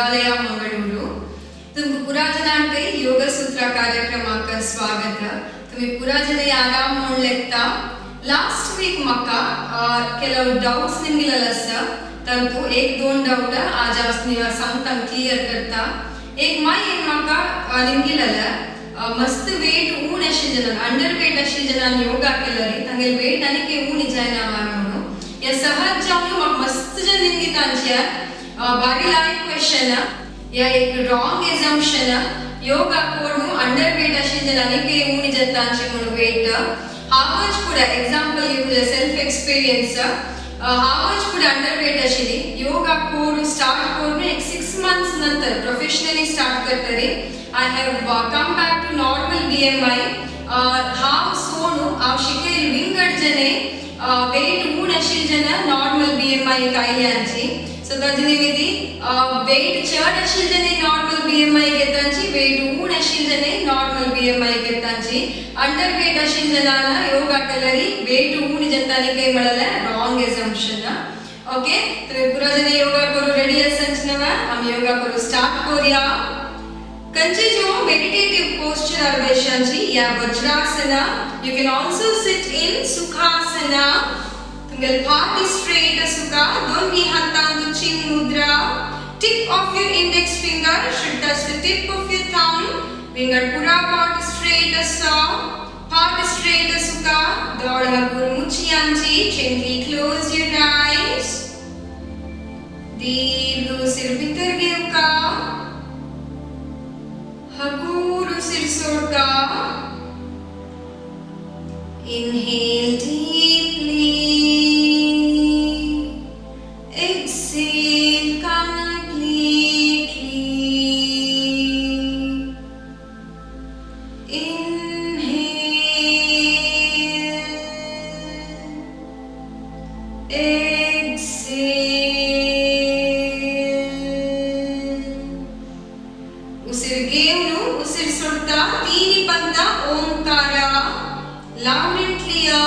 योगालय मंगळूरू तुमकां पुरा जणांक योग सूत्र कार्यक्रमाक स्वागत. तुम्ही पुरा जण आराम म्हूण लेखता. लास्ट वीक म्हाका ಕೆಲವು डाउट्स निमगेलेले आसा तर तू एक दोन डाउट आज सांगता क्लियर करता. एक म्हाका निमगेलेले मस्त वेट उण आशिल्ले जनान अंडर वेट आशिल्ले जनान योगा केल्यारी तांगेले वेट आनी उण जायना म्हणून हे सहज जावन म्हाका मस्त जन निमगे तांचे बारी लायक क्वेश्चन या एक रॉंग एजम्पशन योगा करून अंडर वेट आशिल्ले जनानी उण जातांचे म्हणून wait how much could example give the self experience how much could underweight ashili yoga course start korne 6 months nantar professionally start kartare. I have come back to normal BMI how sonu aw shikeli wingad jane weight mood ashil jana normal BMI kailyanchi so tajinimidi weight chad ashil jane normal BMI getanchi weight mood ashil jane normal BMI getanchi underweight ashil janana yoga calorie weight mood jantani kai malala wrong assumption. Okay तो पूरा जने योगा करो ready असंचनवा हम योगा करो start Korea. कंचे जो meditative posture arveshanji या vajrasana you can also sit in sukhasana. Tungal body straight sukha दोनों हाथांतु chin mudra. Tip of your index finger should touch the tip of your thumb. Finger pura body straight asa heart straight sukha dodanga puru muchiyanji. Gently close your eyes. दीर्घ सिर भीतर घेऊका हगूर सिर सोडका. Inhale deeply, exhale completely. Inhale, exhale. उसिर सुड़ता तीन पंता ओंकार loud and clear.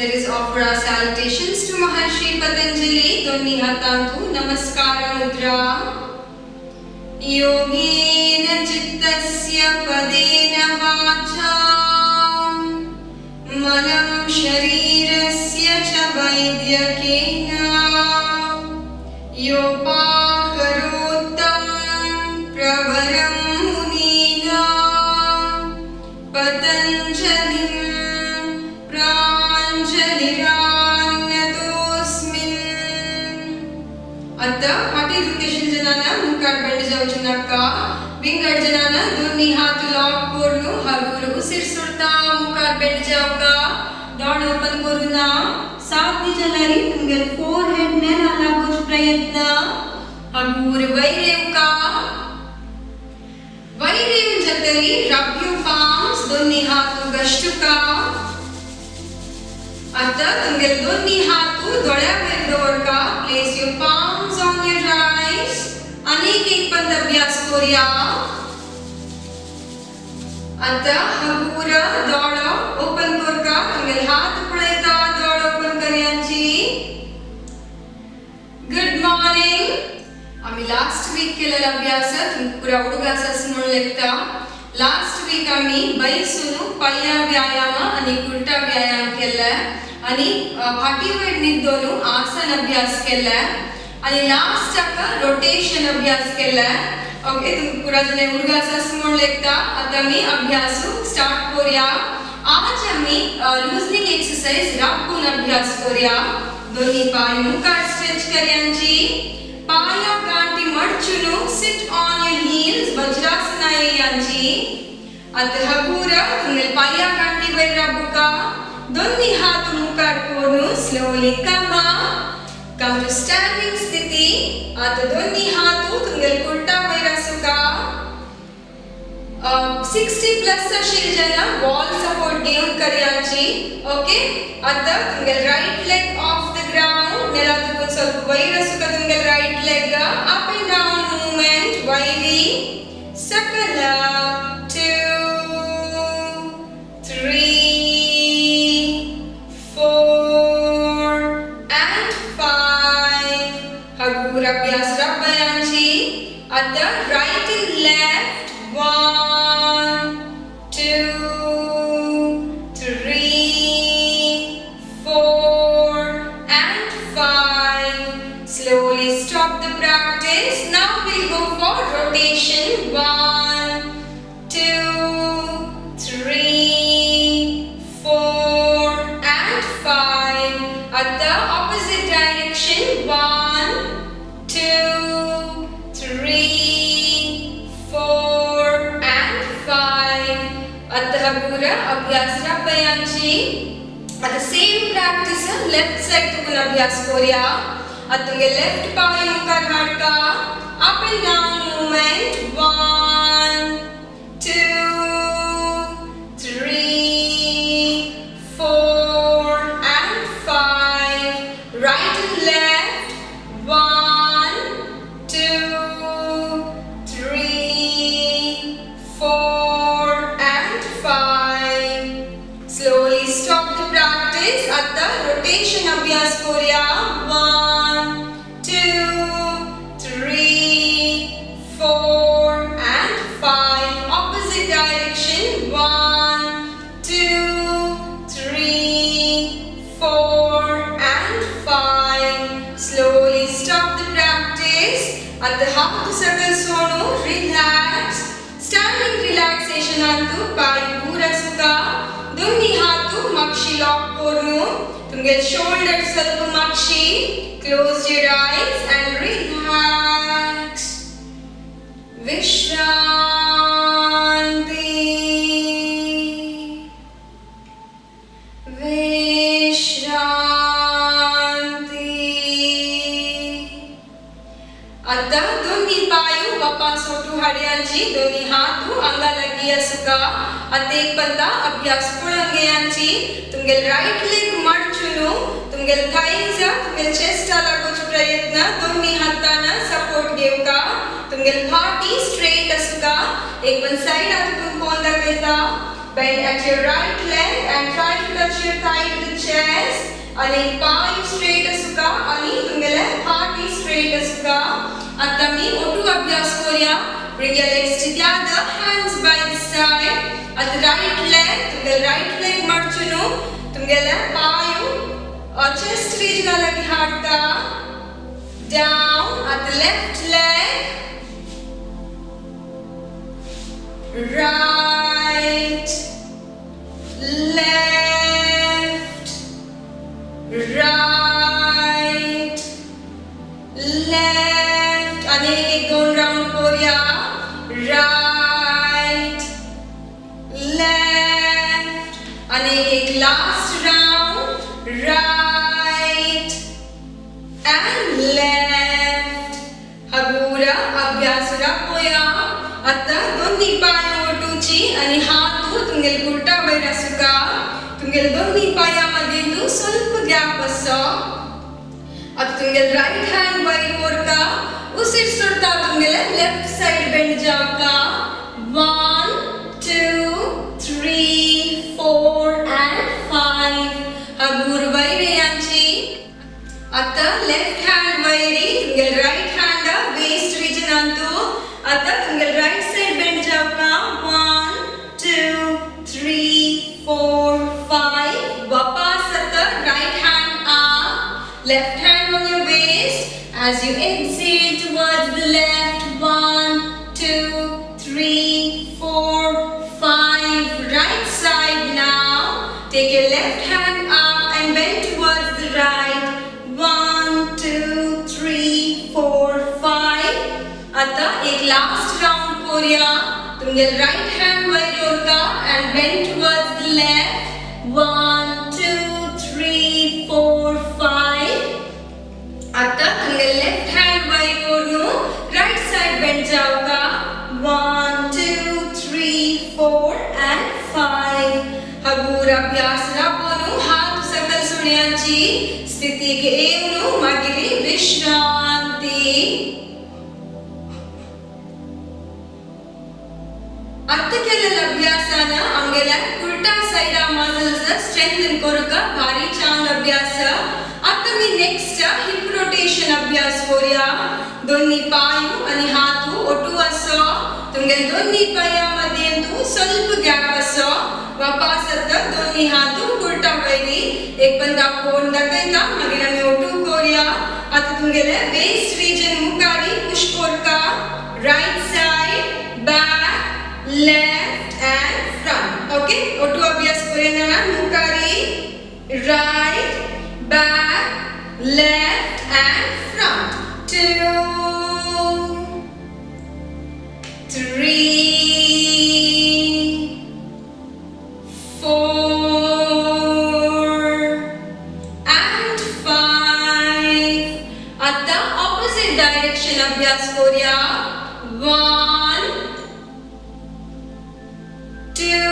Let us offer our salutations to Maharshi Patanjali. Donni hatantu namaskara mudra. Yogena chittasya padena vacha manam sharirasya cha vaidyakena yopakarottam pravaram munina Patanjali आता पाठी दुखेशील जनाना मुखार bend जावची नाका. विंगड जनाना दोन्ही हात लॉक करून हगूर उसिर सोडता मुखार बेंड जावका. डोळे ओपन करून साथ दिजलारी तुमगेल फोरहेड नेला लागोच प्रयत्न. हगूर वैरेवका वैरेव जतरी रब योर palms दोन्ही हात गश्टुका. आता तुमगेल दोन्ही हात दोळ्यावर दवरका. Place your palms on your eyes. अनेक एक पंद अभ्यास करूया. आता हगूर दोळो ओपन करका. तुमगेल हात पळयता दोळो ओपन करयांची. Good morning. आम्ही लास्ट वीक केलेला अभ्यास पुरा उडगास म्हणून लेखता. लास्ट वीक आम्ही बैसून पहिला व्यायाम आणि उलटा व्यायाम केला. आणि फाटी वयर न्हिदोनू आसन अभ्यास केला आणि लास्ट ताका रोटेशन अभ्यास केला. ओके, तुमकां पुरा जणे उरगास आसा म्हूण लेखता. आतां आमी अभ्यास स्टार्ट करूया. आज आमी लूजनिंग एक्सरसाइज राखून अभ्यास करूया. दोन्ही पाय मुखार स्ट्रेच करयांची. पाया गांठी मडचून sit on your heels vajrasana येयांची. आतां हगूरा तुमगेल पाया गांठी वयर राबुका. दोन्ही हात मुखार करून स्लोली come to standing स्थिती. आता दोन्ही हात तुमगेल कुर्ता वयर आसुका. 60 प्लस आशिल जना वॉल सपोर्ट घेवन करयांची. ओके, आता तुमगेल right leg off the ground. नेला तुमकां ಸ್ವಲ್ಪ वयर आसुका तुमगेल right leg. Up and down movement वयरी. सकला 2 3 अभ्यास राखयांची. आता right and left 1 2 3 4 and 5. Slowly stop the practice. Now we'll go for rotation. 1 2 3 4 and 5. At the opposite direction. 1 2 3 4 and 5. आता हगूरा अभ्यास राखयांची. आता सेम प्रॅक्टिस लेफ्ट साइड तुकून अभ्यास करूया. आता तुमगे लेफ्ट पाय मुखार हाडका. Up and down movement 1 2 3 4 and 5. Right and left 1 2 3 4 and 5. Slowly stop the practice. आता rotation अभ्यास करूया. 1 2 3 4 and 5. Opposite direction. 1 2 3 4 and 5. Slowly stop the practice. At the half circle sono relax. Standing relaxation antu पाय दूर आसुका. दोन्ही हात मागशी lock करून तुमगे shoulder ಸ್ವಲ್ಪ मागशी. Close your eyes and relax. विश्रांति. आता दोन्ही पाय वापस सोटू हाडयांची. दोन्ही हात अंगा लगी आसुका. आता एक पत्ता अभ्यास पळोवन घेयांची. तुमगेल राइट लेग मडचून तुमगेल थाइज तुमगेल चेस्ट लागोच प्रयत्न. दोन्ही हाताना सपोर्ट घेवका. तुमगेल फाटी स्ट्रेट आसुका. एक वन साइड तुमकां कोण दाखयता. Bend at your right leg and try to touch your thigh to the chest. आणि पाय स्ट्रेट आसुका आणि तुमगेले फाटी स्ट्रेट आसुका. आता मी ओटू अभ्यास करूया. Bring your legs together, hands by the side. At the right leg, तुमगेल right leg मडचून तुमगेले pi chest region लगी हाडका. Down at the left leg. Right, left, right, left. आणि एक दोन राउंड करूया. Right, left. आणि एक last round. Right and left. हगूरा अभ्यास राखूया. आता दोन्ही पाय ओटूची आणि हात तुमगेल कुर्ता वयर आसुका. तुमगेल दोन्ही पायामध्ये ಸ್ವಲ್ಪ गॅप आसा. आता तुमगेल राइट हैंड वयर व्हरका. उसीर सोडता तुमगेले लेफ्ट साइड बेंड जावका. 1 2 3 4 and 5. हगूर वयर यांची. आता लेफ्ट हैंड वयरी तुमगेल राइट हैंड वेस्ट रीजन अंतू. आता तुमगेल राइट साइड बेंड जावका. 1 2 3 4 5. वापस आता Left hand on your waist. As you exhale towards the left. 1, 2, 3, 4, 5. Right side now. Take your left hand up and bend towards the right. 1, 2, 3, 4, 5. आता एक last round करूया. तुमगे right hand वयर उरका and bend towards the left. 1, 2, 3, 4, 5. आता तुमगे left hand वयर उरनु right side bend जाओगा. 1, 2, 3, 4 and 5. हगूर अभ्यास राबोनु हाथ सकल सुण्याची स्थिति के एवनु मागिरी विश्रांति. अत्तकेल अभ्यासाना आमगेला उल्टा साइड मसल्स स्ट्रेंथन कोरुका भारी चांग अभ्यास. आता मी नेक्स्ट हिप रोटेशन अभ्यास करूया. दोन्ही पाय आणि हात ओटू असो. तुमगे दोन्ही पायामध्ये तू ಸ್ವಲ್ಪ गॅप असो. वापस दोन्ही हात उलटा वैरी एक बंदा कोण दाखयता मागीर आमी ओटू करूया. आता तुमगेले वेस्ट रीजन मुखारी पुश कोरका. Right side back left and front. Okay, otu abhyas korena mukari right back left and front. 2 3 4 and 5. At the opposite direction abhyas koruya. 1 2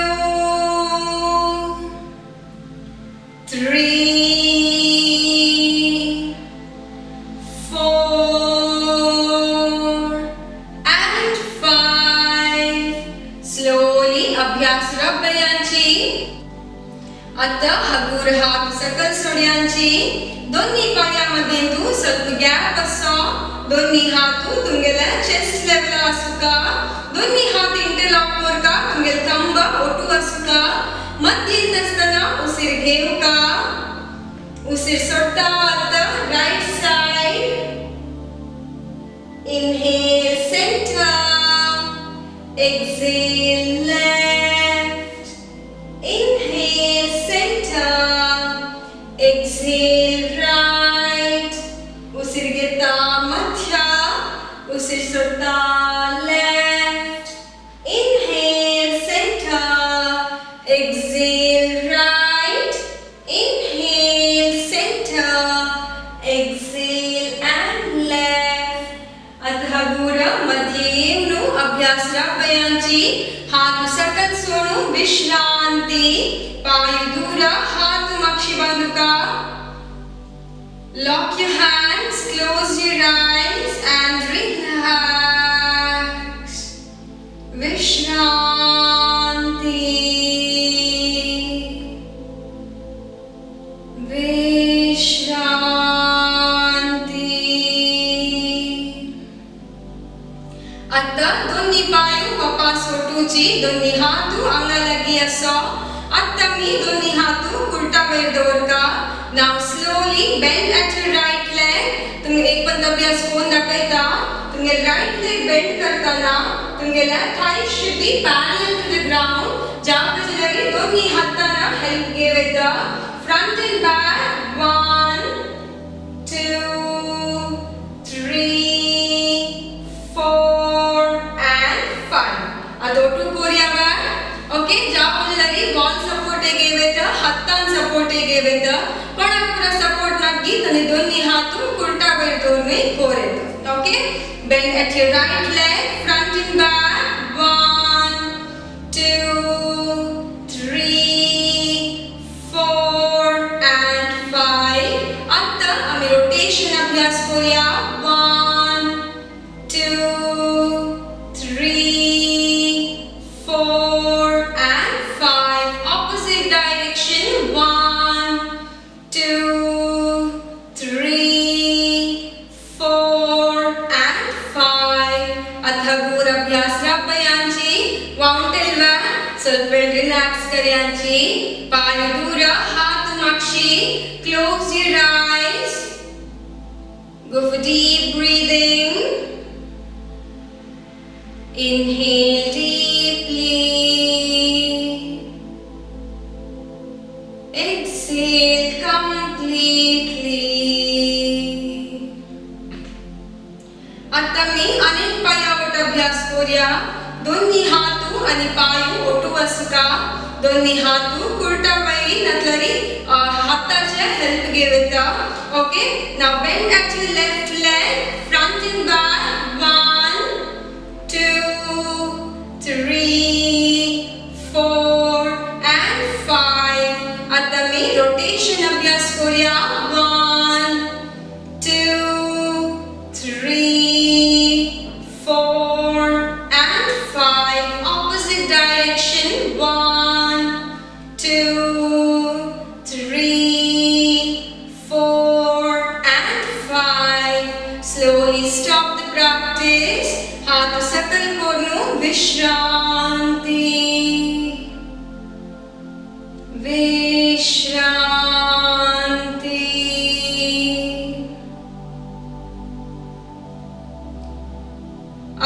3 4 and 5. Slowly अभ्यास रब्बयांची. आता हगूर हात सकल सोड्यांची. दोन्ही पायामध्ये तू ಸ್ವಲ್ಪ गॅप असो. दोन्ही हात तुमगेला चेस्ट लेवल असुका. दोन्ही हात इंटरलॉक कोरका. तुमगेल कंब ओटू असुका. मध्येत असताना उसीर घेऊका. उसीर सोडता आता right side. Inhale center. Exhale left. Inhale center. Exhale right. उसीर घेता मध्य. उसीर सोडता left. Inhale center. Exhale right. Inhale center. Exhale and left. आता गुरा मध्येवनु अभ्यास राबयांची. हात सकल सोडू विश्रांती. पाय दूर हात माक्षी बांधुका. Lock your hands, close your eyes and relax. Vishranti. Vishranti. आता दोन्ही पाय वापस ओटूची. दोन्ही हात अंगा लगी असो. आता मी दोन्ही हात उलटा वयर दवरता. Now slowly bend at your right leg. तुम्ही एक पण अभ्यास कोण दाखयता. तुम्ही right leg bend करताना तुमगेला thighs should be parallel to the ground. ज्या प्रकारे दोन्ही हातांना help घेवेता. Front and back. 1 2 3 4 and 5. आता ओटू करूया बा. ओके, ज्या प्रकारे wall support घेवेता. हातान support घेवेता. पण पूरा सपोर्ट नाकी तने दोन्ही हात उलटा वयर दवरून कोरेता. Okay, bend at your right leg, front and back. 1 2 3 4 and 5. आता आम्ही रोटेशन अभ्यास करूया. 1 2 3 4 and 5. Opposite direction. 1 2 3 4 and 5. आता गुर अभ्यास राबयांची. माउंटेन वा ಸ್ವಲ್ಪ रिलॅक्स करयांची. पाय दूर हात माक्षी. Close your eyes. Go for deep breathing. Inhale deeply. Exhale completely. आता मी अनेक पायावट अभ्यास करूया. दोन्ही हातू आणि पायू ओटू असुका. दोन्ही हातू कुर्ता वैरी नतलरी हाताचे हेल्प घेवेता. Okay, now bend at your left leg, front and back. 1, 2, 3, 4 and 5. आता मी रोटेशन अभ्यास करूया. 1, 2, 3, 4 and 5. Opposite direction. 1, 2, 3, 4 and 5. Slowly stop the practice. हाथ सकल कोरनु विश्रांति. विश्रांति.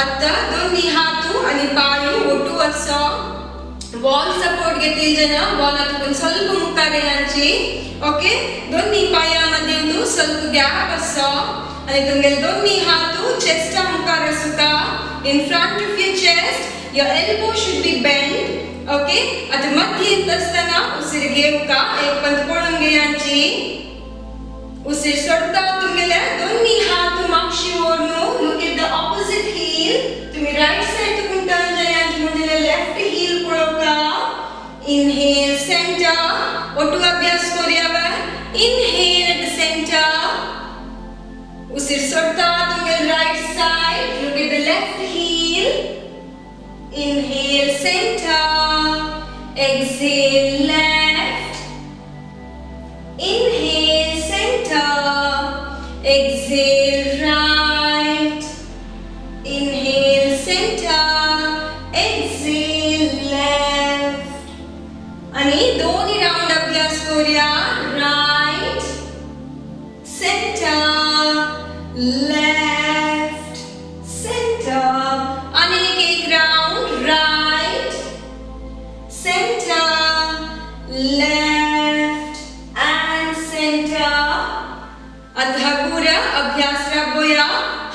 आता दोन्ही हातू आणि पायू ओटू असो. वॉल सपोर्ट घेतील जना. वॉलातून ಸ್ವಲ್ಪ मुखार यांची. ओके, दोन्ही पायामध्ये तू ಸ್ವಲ್ಪ गॅप असो आणि तुमगेल दोन्ही हातू चेस्टा मुखार Asuka. In front of your chest, your elbow should be bent. Okay, आता मध्ये असताना उसीर घेऊका. एक पंत पळून घ्यायची. उसीर सोडता तुमगेले दोन्ही हात मागशी ओढणू. Look at the opposite heel. तुम्ही राइट साइड तुम टर्न जायांची म्हणजे लेफ्ट heel पळोका. Inhale center. ओटू अभ्यास करूया. Inhale at the center. उसीर सोडता तुमगेल राइट साइड. Look at the left heel. Inhale center. Exhale left. Inhale center. Exhale right. Inhale center. Exhale left. आणि दोन्ही राउंड अभ्यास करूया. Right, center, left, center. आणि एक राउंड. Right, center, left and center. आता पूरा अभ्यास राबूया.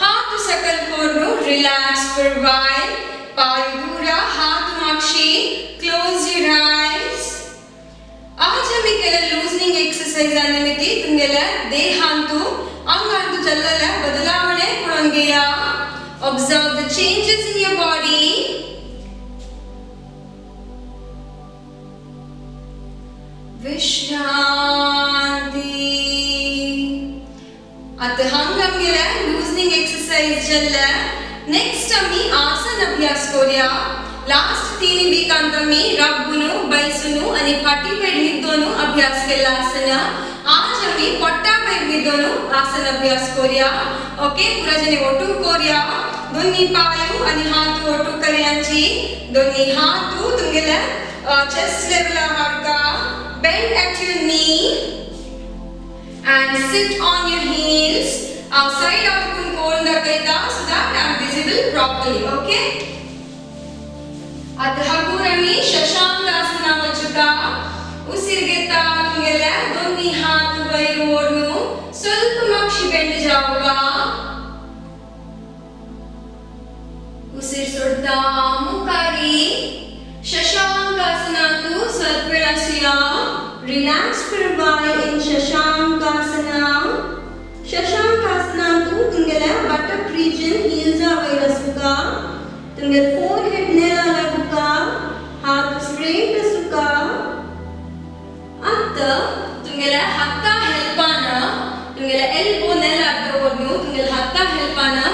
हात सकल कोरनु. Relax for a while. पाय दूरा, हात मागशी. Close your eyes. आज आम्ही केलं लूजनिंग एक्सरसाइज निमित्ती तुमगेला देहांतू अंगांतू चल्लेल्या बदलावणे कळून घेया. Observe the changes in your body. विश्रांति. आता हम गेला लूजनिंग एक्सरसाइज चल्ला. नेक्स्ट आम्ही आसन अभ्यास करूया. लास्ट 3 वीकांत आम्ही रब्बुनु, बैसुनु आणि पाठीपेड निद्दोनु अभ्यास केला आसन. आज आम्ही पोट्टापेड निद्दोनु आसन अभ्यास करूया. ओके, पुरा जने ओटू करूया. दोन्ही पायू आणि हात ओटू करयांची. दोन्ही हातू तुमगेला चेस्ट लेवल हाडका. Bend at your knee and sit on your heels. Outside of kun koon dakaita so that are visible properly. Okay. आता हगुरमी शशांकासना वचुका. उसीर घेता तुमगेला दोन्ही हात वैर ओढणू. ಸ್ವಲ್ಪ मागशी बेंड जाऊगा. उसीर सोडता मुखारी. शशांकासनातू ಸ್ವಲ್ಪ वेळ असूया. Relax for a while in Shashankasana. Shashankasana तुमगेला buttock region heels वैर असुका. तुमगेल forehead नेला लागुका. हात straight असुका. आता तुमगेला हाता हेल्पाना. तुमगेला elbow नेला ओढणू. तुमगेला हाता हेल्पाना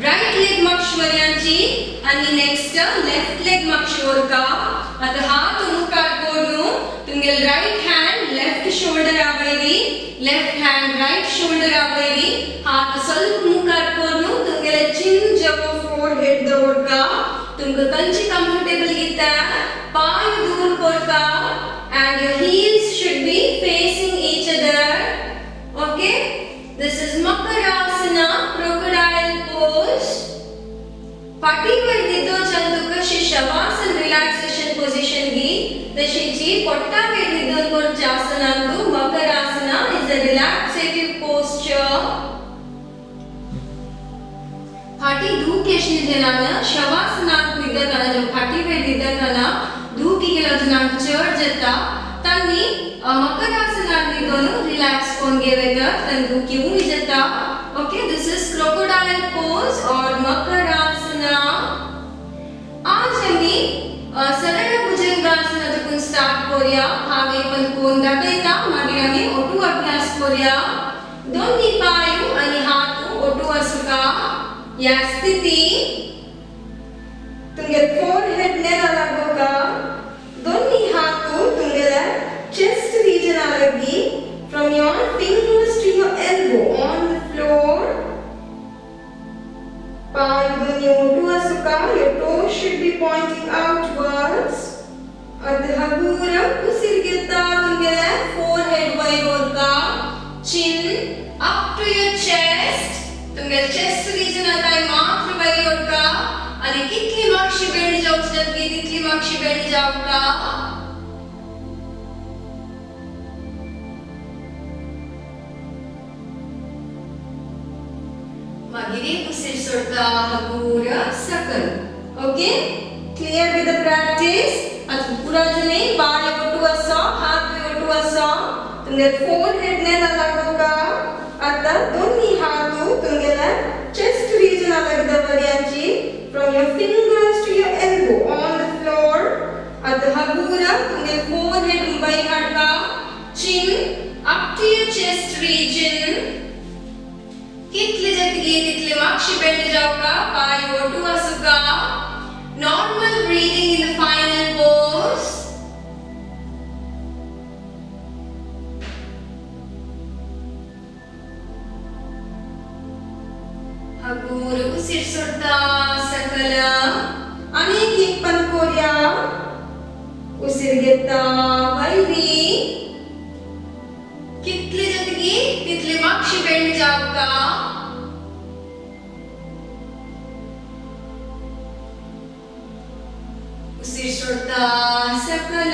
right leg मागशवर्यांची आणि नेक्स्ट लेफ्ट लेग मागशवरका. आता हात मुखार ओढणू. तुमगेल right hand left shoulder आवैरी. left hand right shoulder आवैरी. हात ಸ್ವಲ್ಪ मुखार ओढणू. तुमगेला chin जवळ forehead दवरका. तुमका कंची comfortable गीता. पाय दूर करका and your heels should be facing each other. Okay, this is Makarasana. पोट्टा वेलिदन कोरचे आसनांतू makarasana is a relaxative posture. फाटी धूक केशनी जनाना शवासनात निदताना जो फाटी वेळ निदताना धूकी गेला जनांक चढ जाता तांनी मकरासनात निदोन रिलॅक्स कोन घेवेतात तांनी धूकी उणी जाता. Okay, this is crocodile pose और मकरासना. आज आम्ही सरळ भुजंगासनातून स्टार्ट करूया. हावे पण कोण दाखयता मागीर आम्ही ओटू अभ्यास करूया. दोन्ही पाय आणि हात ओटू आसुका या स्थिती तुमगे फोरहेड नेला लागोका. दोन्ही हात तुमगेला चेस्ट रीजन आलगी from your fingers to your elbow on the floor. पाय दोन्ही ओटू आसुका. Your toes should be pointing outwards. अधहगूर उसिरगेता तुमगेला forehead wide होता. Chin up to your chest. तुमगेला chest region आता मात्र wide होता. आणि कितली मागशी बेंड जाऊच जातली तितली मागशी बेंड जावता. मागीर उसिर सोडता हगूर सकल. Okay, clear with the practice. आता पुरा जने पाय ओटू आसा हात ओटू आसा. तुमगे फोरहेड नेला लागोका. आता दोन्ही हात तुमगेला चेस्ट रीजन लागदा बऱ्यांची from your fingers to your elbow on the floor. आता हगूर तुमगे फोरहेड बाय हाडका. chin up to your chest region. कितले जतगी तितले मागशी बेंड जावका. पाय ओटू आसुका. Normal breathing in the final pose. हगूर उसिर सोडता सकल. अनेक एक पण कोरिया. उसिर घेता वैरी. कितले जतगी तितले मागशी बेंड जावका. उसिर सोडता सकल.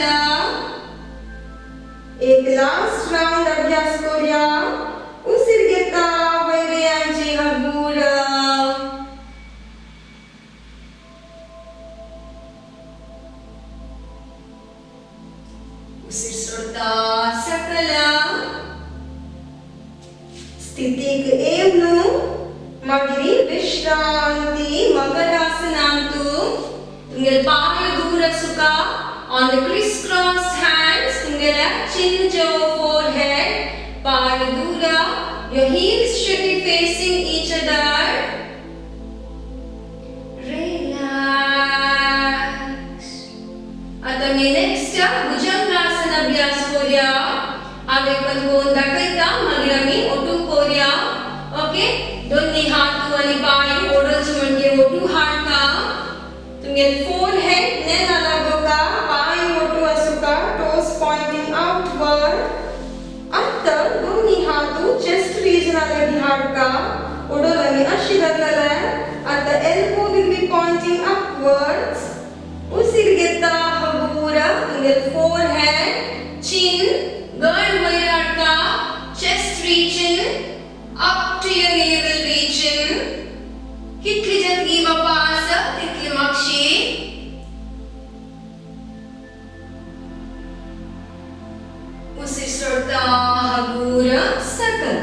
एक लास्ट राउंड अभ्यास करूया. उसिर घेता वैरयांची हगूर. उसिर सोडता सकल. स्थितीक येवनु मागीर विश्रांती मकरासनांतू तुमगे पाय दूर आसुका. on the crisscrossed hands तुमगेला chin जो forehead पाय दूर. your heels should be facing each other. Relax. आता मी नेक्स्ट भुजंगासन अभ्यास करूया. हावे पण कोण दाखयता मागीर आमी ओटू करूया. ओके, दोन्ही हात आणि पाय ओडोच म्हणजे ओटू हाडका. तुमगे फोरहेड नेला लागोका. पाय ओटू आसुका. Toes pointing outward. आता दोन्ही हात चेस्ट रीजन आलगी हाडका. ओडोल आमी अशी धरलेला. आता elbow will be pointing upwards. उसिर घेता हगूर. तुमगे फोरहेड chin गर्ड वयर हाडका. Chest region up to your navel region. कितली जतगी वापस तितली मागशी. उसिर सोडता हगूर सकल.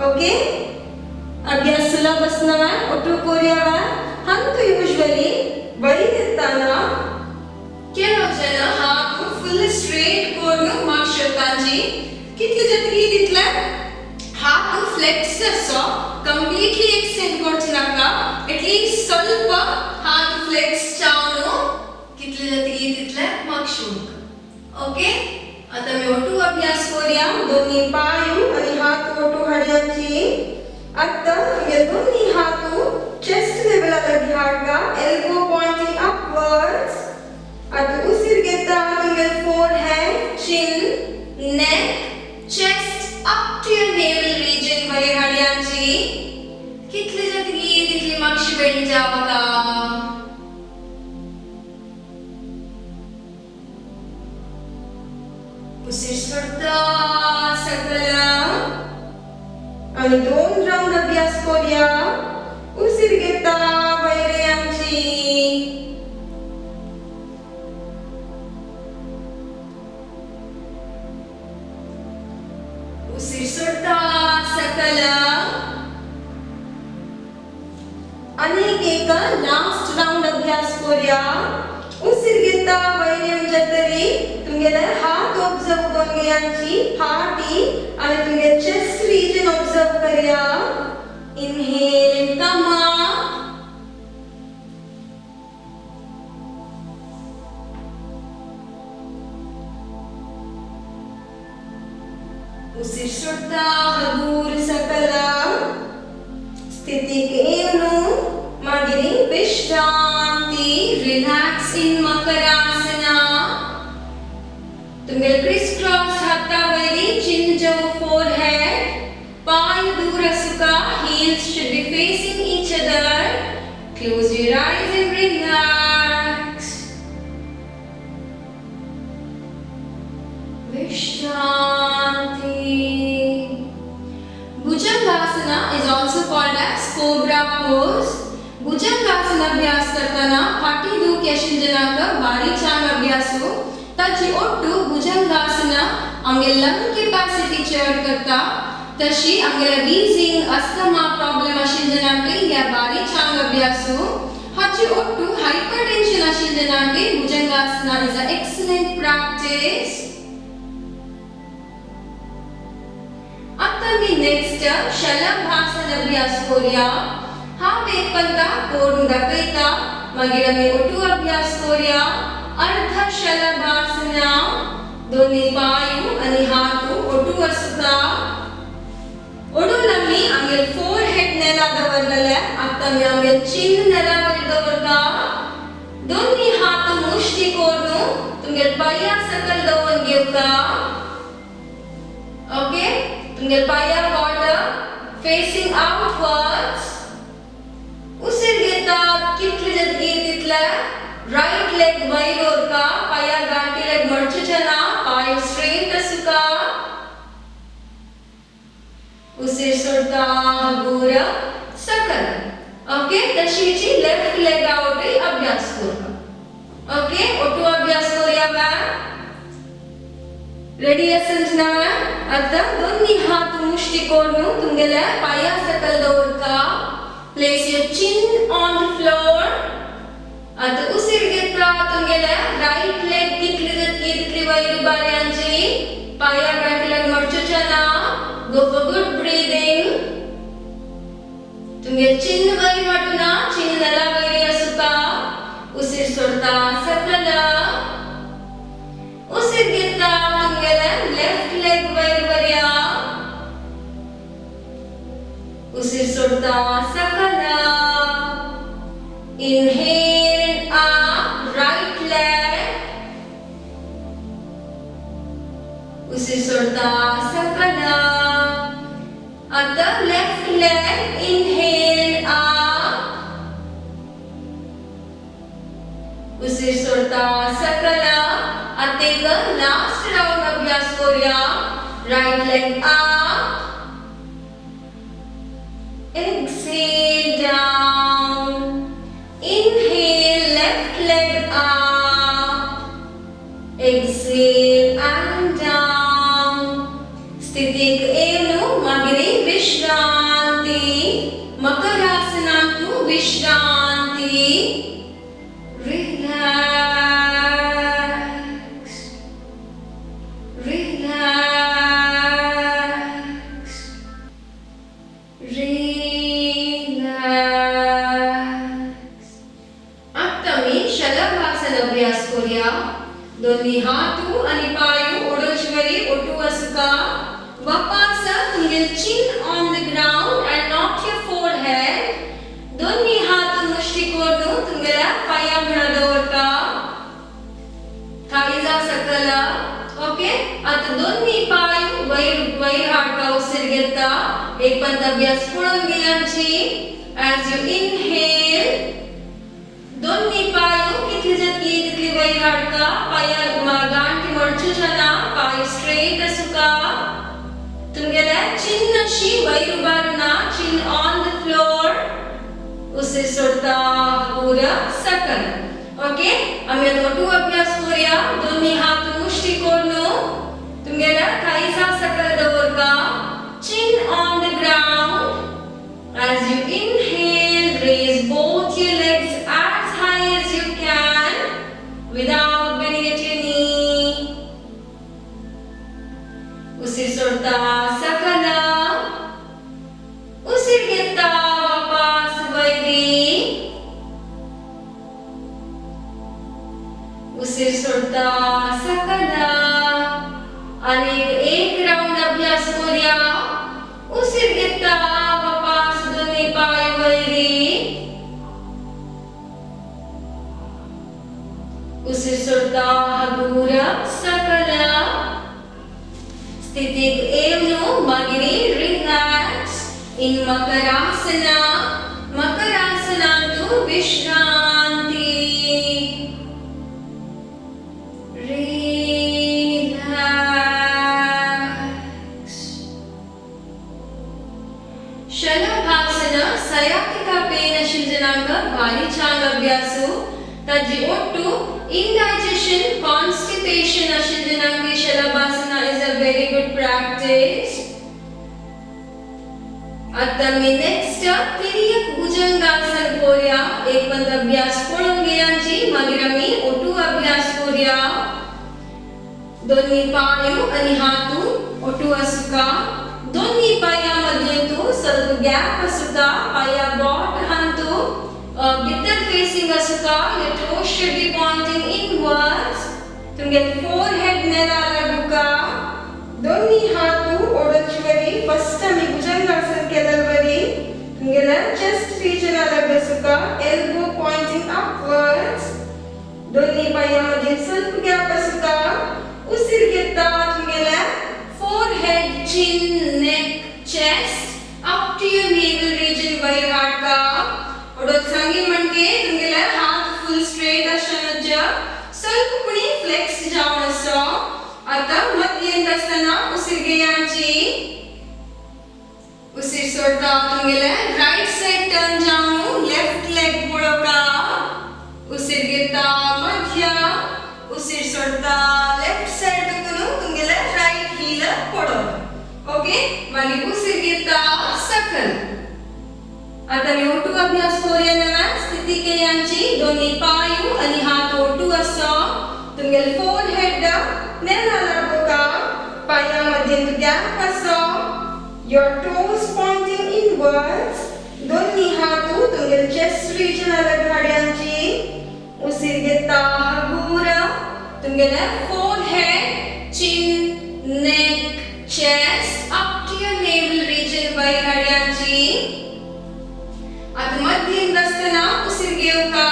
ओके, अभ्यास सुलभ असणार. ओटू करूया. हंक यूजुअली बळी देताना केलो जन हात फुल स्ट्रेट करून मागशेतांची. कितली जतगी तितले हात फ्लेक्स आसा. कंप्लीटली एक्सटेंड करचे नाका. एटलीस्ट ಸ್ವಲ್ಪ हात फ्लेक्स जावन कितले जतगी तितले मागशूक. ओके, आता मी ओटू अभ्यास करूया. दोन्ही पाय आणि हात ओटू हाडयांची. आता तुमगे दोन्ही हात चेस्ट लेवल लागीं हाडका. Elbow Poynting upwards. आता उसिर घेता तुमगे forehead chin neck chest up to your navel region वयर हाडयांची. कितले जतगी तितली मागशी बेंड जावका. आणि 2 राउंड अभ्यास करूया. उशीर घेता वैरे आमची. उशीर सोडता सकल. आणि एक लास्ट राउंड अभ्यास करूया. उशीर घेता वैरे आमच्या तरी तुमगेले हात ऑब्जर्व करून घेयांची. हार्टी आणि तुमगे चेस्ट रीजन ऑब्जर्व करूया. इनहेल इन कमा. उशीर सोडता हगूर सकल. स्थितीक येऊन मागिरी विश्रांती. रिलॅक्स इन मकरासना. तुमगे क्रिस क्रॉस हाता वैरी चिन जो फोरहेड. पाय दूर Asuka. Heels should be facing each other. Close your eyes and relax. Vishranti. Bhujangasana is also called as cobra pose. भुजंगासन अभ्यास करताना फाटी दुख यशिंजनाक बारी चांग अभ्यासो ताची ओट्टू भुजंगासन आमगे लंग कैपेसिटी चड करता. तशी आमगे ब्रीथिंग अस्थमा प्रॉब्लेम आशिंजनाक या बारी चांग अभ्यासो हाची ओट्टू हाइपरटेंशन आशिंजनाक bhujangasana is a excellent practice. आता मी नेक्स्ट शलभासन अभ्यास करूया. हा वेगपंता कोरून दाखयता. मागीर आमी ओटू अभ्यास करूया. अर्ध शलभासना. दोन्ही पाय आणि हात ओटू असुका. ओडून आमी आमगे फोरहेड नेला दवरलेले. आता आमी आमगे चिन नेला वयर दवरता. दोन्ही हात मुष्टी करून तुमगे पाया सकल दवरून घेवका. ओके. तुमगे पाया बॉर्डर फेसिंग आउटवर्ड्स. उशीर घेता कितले जतगी तितले राइट लेग वयर ओरका. पाया गांठी लेग मडचेना. पाय स्ट्रेट असुका. उशीर सोडता हगूर सकल. ओके. तशीची लेफ्ट लेग आउट अभ्यास करता. ओके. ओटू अभ्यास करूया मॅम. रेडी असेल ना. आता दोन्ही हात मुष्टी करून तुमगेले पाया सकल दवरका. Place your chin on the floor. आता उशीर घेता तुमगेले राइट लेग कितली जतकी तितली वयर उबारयांची. पाया गांठी leg मडचेना. Go for good breathing. तुमगे चिन वयर वाटूना. चिन नेला वयर असुका. उशीर सोडता सकल. उशीर घेता तुमगेले लेफ्ट लेग वयर वरया. उशीर सोडता सकल. Inhale up right leg. उशीर सोडता सकल. आता लेफ्ट लेग inhale up. उशीर सोडता सकल. आता एक लास्ट राउंड अभ्यास करूया. Right leg up. Exhale down. Inhale left leg up. Exhale and down. स्थितीक येऊन मागिरी विश्रांती. मकरासनांतू विश्रांती. Relax. दोन्ही हातू आणि पायू ओडोचवरी ओटू असुका. वापस तुमगे chin on the ground and not your forehead. दोन्ही हात मुष्टी करून तुमगेला पाया म्हणा दवरता. थाळीजा सकल. ओके. आता दोन्ही पाय वयर हाडका. उशीर घेता. एक पंत अभ्यास पळून घेयांची. as you inhale दोन्ही पाय कितली जतकी तितली वयर हाडका. पाया गांठी मडचेना. पाय स्ट्रेट असुका. तुमगेले चिन अशी वयर उबा सकल. ओके, आम्ही आता ओटू अभ्यास करूया. दोन्ही हात मुष्टी करून तुमगेला खायचा सकल दवरका. Chin on the ground. As you inhale, raise both your legs as high as you can without bending at your knee. Usir सोडता सकला. Usir घेता वापस वैरी. उसir सोडता सकला. आणि एक राउंड अभ्यास करूया. उसir घेता वापस दोन्ही पाय वैरी. उसir सोडता हगूरा सकला. स्थितीक येऊन मागिरी रिलॅक्स इन मकरासना. मकरासनांतू विश्रांती. ಶಲಭಾಸನ ಸಯಾಟಿಕಾ ಪೇನ ಶಿಂಜನಾಂಗ ಭಾರಿ ಚಾಂಗ್ ಅಭ್ಯಾಸು. ತಜ್ಜಿ ಒಟ್ಟು indigestion, constipation ashinjanange shalabhasana is a very good practice. आता मी नेक्स्ट तिर्यक भुजंगासन करूया. एक पण अभ्यास पळून घेयांची. मागीर आमी ओटू अभ्यास करूया. दोन्ही पाय आणि हात ओटू आसुका. दोन्ही पायांमध्ये तू ಸ್ವಲ್ಪ गॅप आसुका. पाया बॉट हांतू भितर facing आसुका. your toes should be pointing inwards. तुमगे forehead नेला लागुका. दोन्ही हात ओडचवरी. फर्स्ट आम्ही भुजंगासन केलवरी. तुमगेला चेस्ट रीजन लागसुका. elbow pointing upwards. दोन्ही पायांमध्ये ಸ್ವಲ್ಪ गॅप आसुका. उसir घेता तुमगेला forehead, chin, neck, chest up to your navel region वयर हाडका. ओडोत सांगी म्हणजे तुमगेला हात फुल स्ट्रेट आसनज. स्वल्पपणी फ्लेक्स जावन आसा. आता मध्येंत असताना उसir घेयांची. उसir सोडता तुमगेला राइट साइड टर्न जावन लेफ्ट लेग पळोवका. उसir घेता मध्य. उसir सोडता लेफ्ट साइड दुखून तुमगेला राइट हील पळोवक. ओके, मागीर उसir घेता सकल. आता मी ओटू अभ्यास करूया. नव्या स्थिती केयांची. दोन्ही पाय आणि हात ओटू आसा. तुमगेल फोरहेड नेला लागुका. पायांमध्ये गॅप आसा. your toes pointing inwards. दोन्ही हात तुमगेल चेस्ट रीजन हाडयांची. उसir घेता हगूरा. तुमगेला forehead, chin, neck, chest up to your navel region वयर हाडयांची. आता मध्येंत असताना उसir घेवका.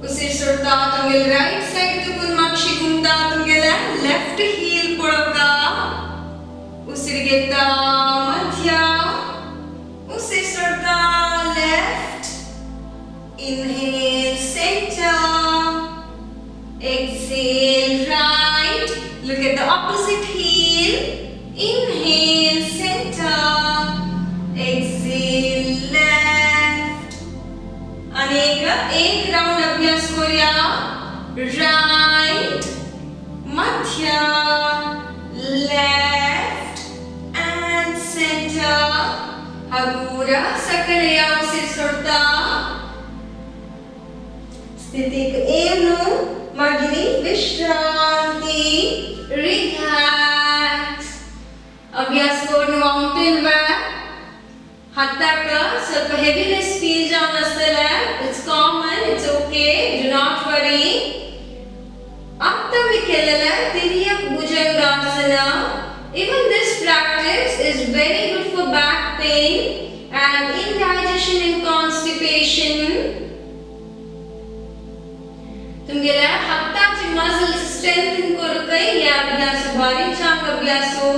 उसir सोडता तुमगेल राइट साइड दुखून मागशी घुमता. तुमगेला लेफ्ट हील पळोवका. उसir घेता मध्य. उसir सोडता left. Inhale center. Exhale right. Look at the opposite heel. Inhale center. Exhale left. एक राउंड अभ्यास करूया. Right, Madhya, left and center. हगूरा सकल या उसir सोडता. स्थितीक येऊन मागिरी विश्रांती. रिलॅक्स. अभ्यास करून माउंटेन वॅक. हाताक ಸ್ವಲ್ಪ heaviness feel जावन आसतले. It's common, it's okay, do not worry. आता मी केलेला तिर्यक Bhujangasana. Even this practice is very good for back pain and indigestion and constipation. तुमगेला हाताची मसल्स स्ट्रेंथन करूकय या अभ्यास भारी चांग अभ्यासो.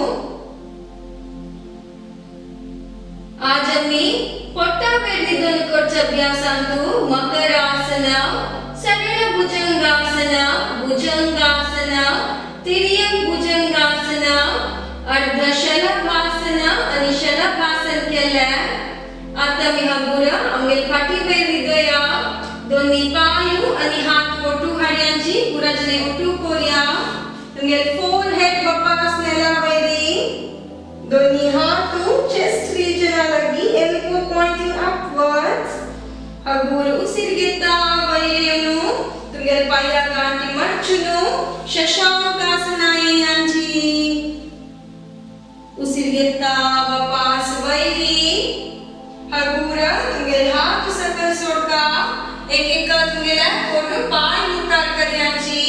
आज आम्ही पोटावरती दोन करचे अभ्यासांतू मकरासन, सरळ भुजंगासन, भुजंगासन, तिर्यक भुजंगासन, अर्ध शलभासन आणि शलभासन केले. आता मी हगूर आमगेल फाटी वयर दोया. दोन्ही पांय आणि हात ओटू हाडयांची कुराजने ओटू कोरया तुमगे फोरहेड बपास नेला वैरी दोन्ही हात चेस्ट रीजन लगी एल्बो पॉइंटिंग अपवर्ड्स हगूर उसिरगिता वैरियनु तुमगे पाया गांटी मर्चुनु शशांकासनाये यांची उसिरगिता बपास वैरी हगूरा तुमगे हात सकल सोडका एक तुमगेला कोण पाय मुकार करयांची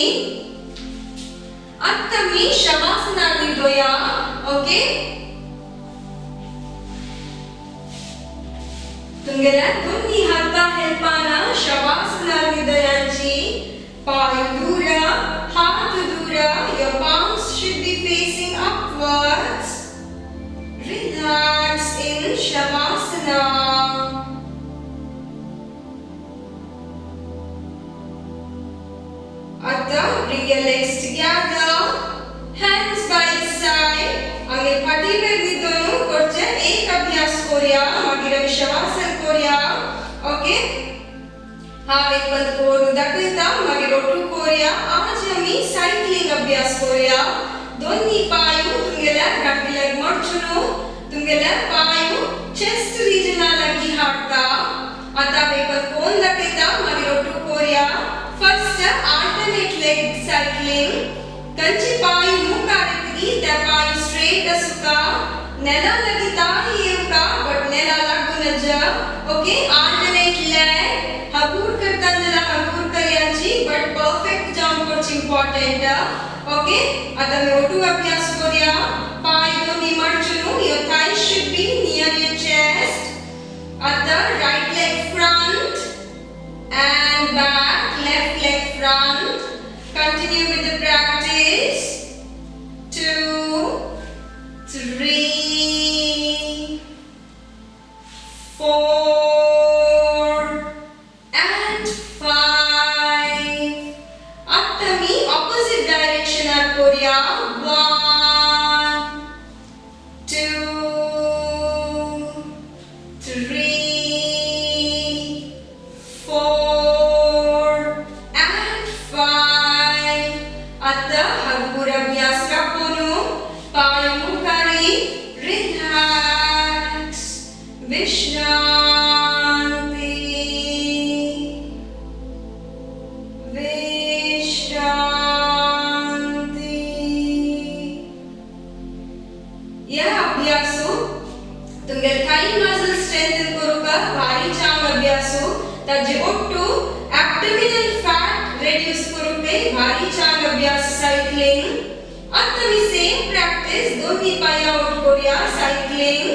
आता मी शवासनानी दोया ओके तुमगेला दोन्ही हाता हेल्पाना शवासनानी दोयांची पाय दूरा हात दूरा your palms should be facing upwards relax in shavasana Atta, bring your legs together, hands by the side. आगे पाठी पे भी दोनों करते एक अभ्यास कोरिया, मागीर विश्वासन कोरिया, ओके? हाँ एक बार कोर दाखवता, मागीर ओटू कोरिया. आज आम्ही सायकलिंग अभ्यास कोरिया. दोन्ही पाय तुमगेला गांठी लेग मर्चुनो, तुमगेला पाय चेस्ट रिजन लागी हाडता. आता एक बार कोण दाखवता, मागीर ओटू कोरिया. First, alternate leg cycling. कंची पाय मुखारेतगी त्या पाय straight असुका. नेला लगीता येवका but नेला लागू नजा. Okay, alternate leg. हबूर करताना हबूर करयांची but perfect jump करची important. Okay, आता मी ओटू अभ्यास करूया. पाय दोन्ही मर्चुनु. Your thighs should be near your chest. आता right leg front and back, left leg front. Continue with the practice. 2, 3, 4 and 5. Atta mi opposite direction ar korea. 1, 2, 3, 4 and 5. Atta hagura abhyas rakonu. Paya mukari. Relax. Vishranti. Vishranti. यह अभ्यासो तुमगे thigh muscle strengthen करूका भारी चांग अभ्यासो ताजे Ottu abdominal fat reduce करूके भारी चांग अभ्यास cycling आता मी same practice दोन्ही पाया ओट करूया cycling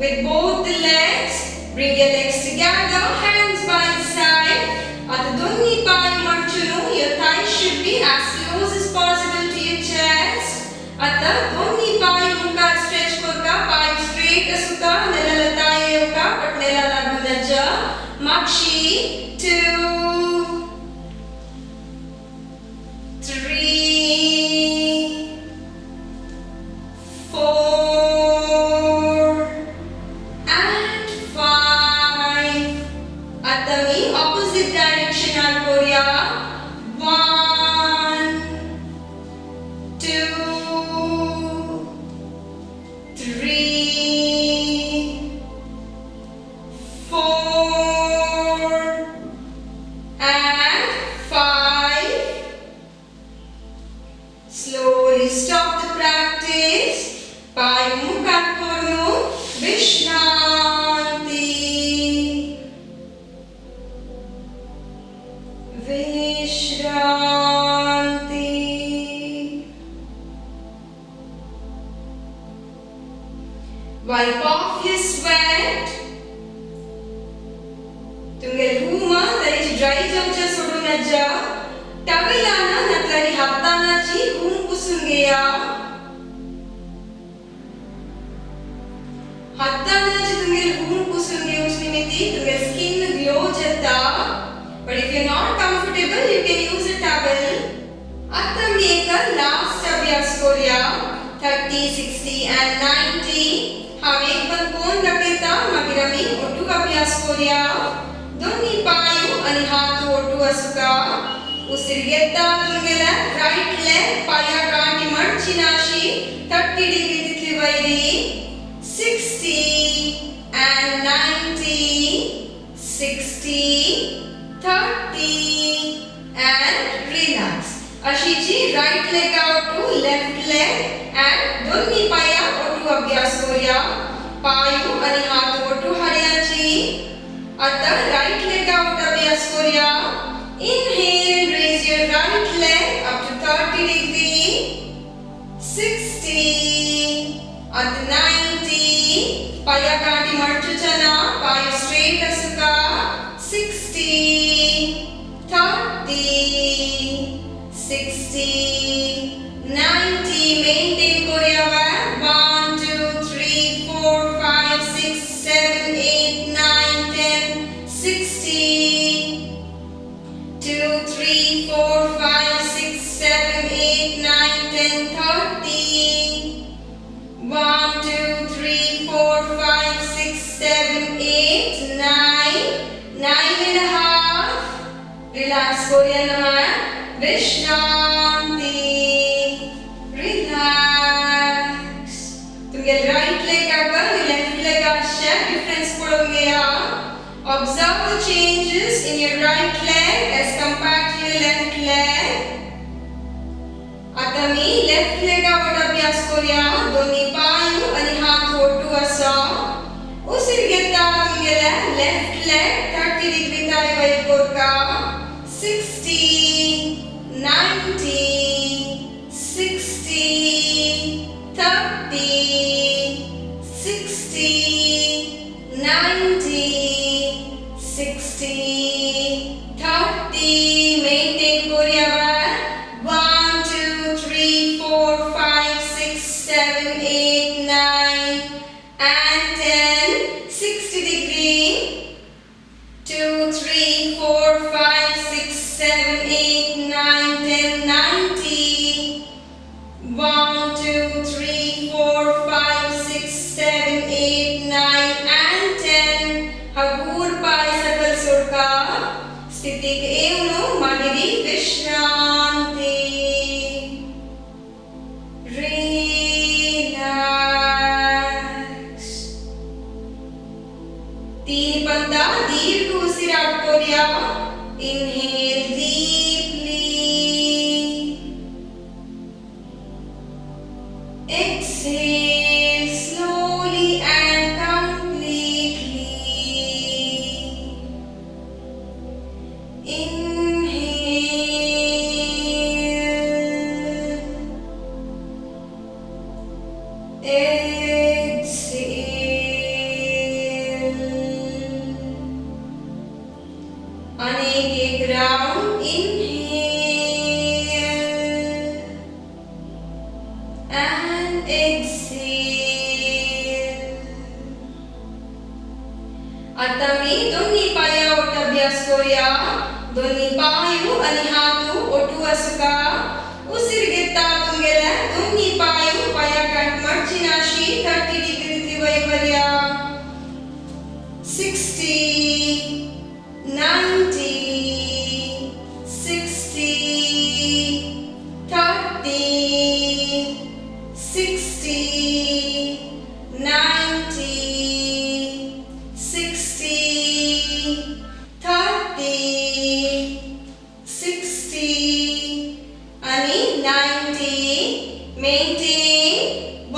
with both the legs bring your legs together hands by the side आता दोन्ही पाय मर्चुनु your thighs should be as close as possible to your chest आता दोन्ही पाय मुखार स्ट्रेच करूका पाय straight असुका नेला येवका but नेला लागू नजा माक्षी 2 3 4 and 5 आता मी opposite direction ar korea 1 2 3 4 and 5 slowly stop the practice पाय मुखार करू विश्रांति विश्रांति wipe off your sweat तुमगे रूमा तरी ड्राई जावच्या सोडून नजा टवेलाना नतरी हातानाची रूम पुसून घेया हातानाची तुमगे रूम पुसून घेऊच निमित्ती तुमगे स्किन ग्लो जाता but if you're not comfortable you can use a towel आता मी एक लास्ट अभ्यास करूया 30 60 and 90 हांव एक पण कोण दाखयता मागीर आमी ओटू अभ्यास करूया दोन्ही पाय आणि हात ओटू असुका उसिरिಗೆತ್ತಾ ತುಂಗೆಲ ರೈಟ್ ಲೆಗ್ ಪಾಯ ಗಾಂಟಿ ಮಡ್ಚಿನಾಶಿ 30 ಡಿಗ್ರಿ ತಿತ್ಲಿ ವೈರಿ 60 and 90 60 30 and relax अशीची right leg out to left leg and दोन्ही पाया ओटू अभ्यास करूया पायू आणि हात ओटू हाडयाची आता राइट लेग out अभ्यास करूया inhale raise your right leg up to 30 degree 60 at 90 पाया गांठी मडचुचना पाय straight असुका 60 30 60 90 maintain करूया 1 2 3 4 5 6 7 8 9 10 60 2 3 4 5 6 7 8 9 10 30 1 2 3 4 5 6 7 8 9 9 and a half relax करूया naman विश्रांति relax तुम्हें राइट लेग आकर लेफ्ट लेग आशा डिफरेंस पढ़ोगे observe the changes in your right leg as compared to your left leg आता मी left leg our अभ्यास करूया दोन्ही पाय आणि हात ओटू असा उसिरिಗೆತ್ತಾ तुम्हें लेफ्ट लेग 30 डिग्री ताई वैर कोरका 60 90 60 30 60 90 60 30 maintain करूया 1 2 3 4 5 6 7 8 9 and 10 60 degree 2 3 4 5 6 7 8 9 10 90 1 2 3 4 5 6 7 8 9 and 10 हगूर पाय सकल सोडका स्थिति के एवनु मागिरी विश्रांति रिलैक्स तीन पंदा दीर्घ उसिराट करूया inhale deeply exhale slowly and completely inhale exhale अनेक एक राउंड inhale and exhale आता मी दोन्ही पाया ओट अभ्यास करूया दोन्ही पाय आणि हात ओटू असुका उसिरिಗೆತ್ತಾ तुम्हें दोन्ही पाय पाया गांठ मडचिनाशी 30 डिग्री त्रिवय बऱ्या 60 90 60 30 60 90 60 30 60 आणि 90 maintain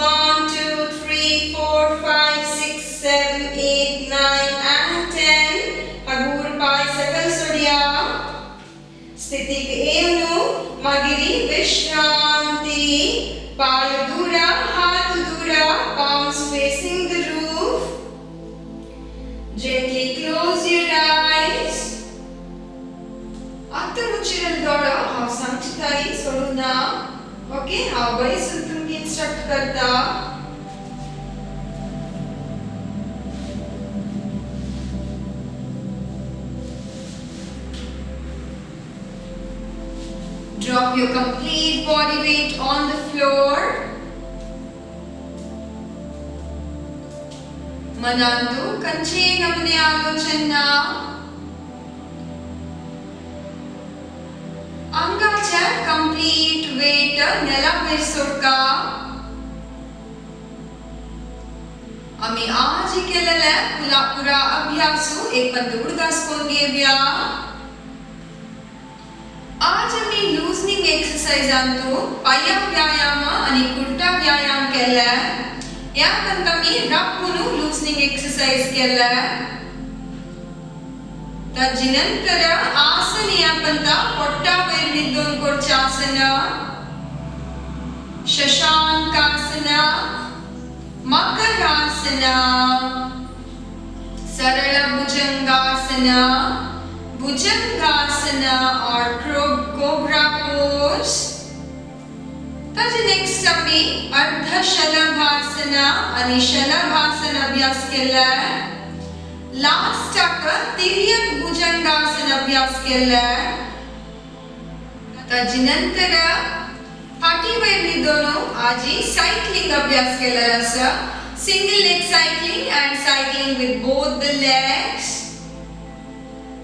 1 2 3 4 5 6 7 8 9 and 10 हगूर पाय सकल सोडिया स्थिति के एवनु मागिरी विश्रांति पाय दूरा हाथ दूरा palms facing the roof gently close your eyes आता मुचिरल दौड़ा हाव संचिताई सोडूना ओके हाव बरी सुन इंस्ट्रक्ट करता drop your complete body weight on the floor ಮನಂದು ಕಂಚೆ ನಮನೆ ಆಲೋಚನ नेला वयर सोडका आम्ही आज केलेल्या पुरा अभ्यासू एक पंत उडगासकोन घेऊया आज आम्ही लूजनिंग एक्सरसाइज आणतो पाया व्यायाम आणि कुर्ता व्यायाम केला या पंत मी रापून लूजनिंग एक्सरसाइज केला तदनंतर आसन या पंत पोट्टा वयर निद्दोन कोरचे आसन शशांकासन मकरासना सरल भुजंगासना भुजंगासना और कोब्रा पोज तज नेक्स्ट आम्ही अर्ध शलभासना आणि शलभासन अभ्यास केला लास्ट तिर्यक भुजंगासन अभ्यास केला तदनंतर पाठी वयर निदोन आजी सायकलिंग अभ्यास केला आसा single leg cycling and cycling with both the legs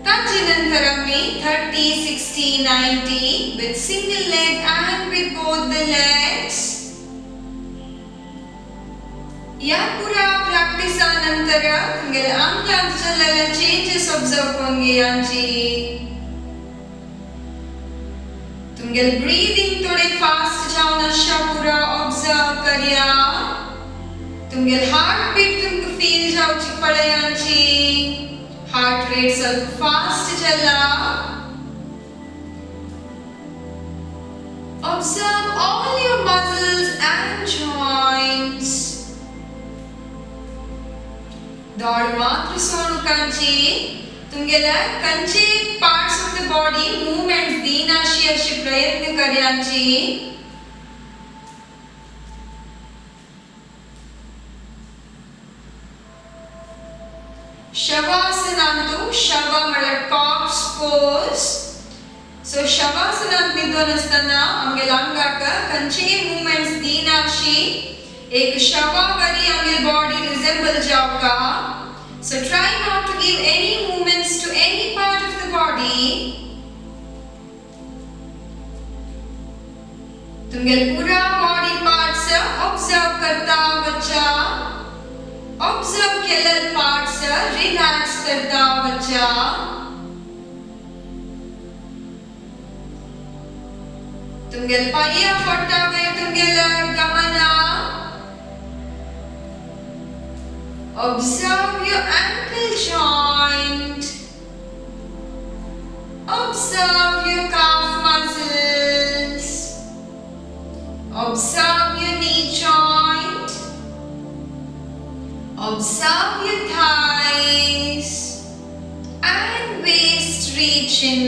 तदनंतर आम्ही 30 60 90 with single leg and with both the legs या पुरा प्रॅक्टिस नंतर तुमगे अंगांचलेले चेंजेस ऑब्जर्व करून घेयांची तुमगे ब्रीदिंग थोड़े फास्ट जावन अशा पुरा ऑब्जर्व करया तुमगे हार्ट बीट तुमको फील जावची पडयांची हार्ट रेट ಸ್ವಲ್ಪ फास्ट चला observe all your muscles and joints दौड़ मात्र सोनु कंची तुमगेला कंचे parts of the body movements दीनाशी अशी प्रयत्न करयांची शवासनांतु शव म्हळ्यार कॉर्प्स पोज सो शवासनांत निदोन असताना आमगेल्या अंगाक खंयचीय मूवमेंट्स दीनाशी एक शवा वरी आमगे बॉडी रिजेंबल जावका so try not to give any movements to any part of the body तुमगे पूरा बॉडी पार्ट्स ऑब्जर्व करता बच्चा ऑब्जर्व केलेले पार्ट्स रिलैक्स करता बच्चा तुमगे पाया पोट्टा वयर तुमगेला गमना observe your ankle joint observe your calf muscles observe your knee joint observe your thighs and waist region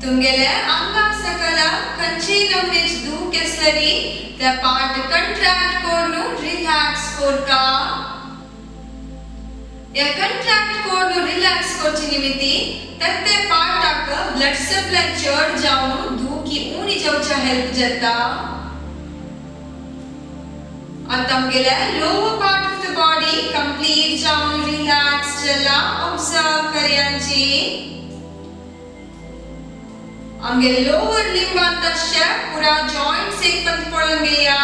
तुमगेले अंगा सकल कंचे नमनेच दू केसलरी त्या पार्ट कंट्रैक्ट कोरनु रिलैक्स कोरका या कंट्रैक्ट कोरनु रिलैक्स कोरची निमित्ती तत्ते पार्टाक ब्लड सप्लाय चढ जावन दू की उनी जावचा हेल्प जाता आता आमगेले lower part of the body complete जावन रिलैक्स जाला ऑब्जर्व करयांची आमगे लोअर लिंब अंतश्य पूरा जॉइंट्स एक पंत पळून घेया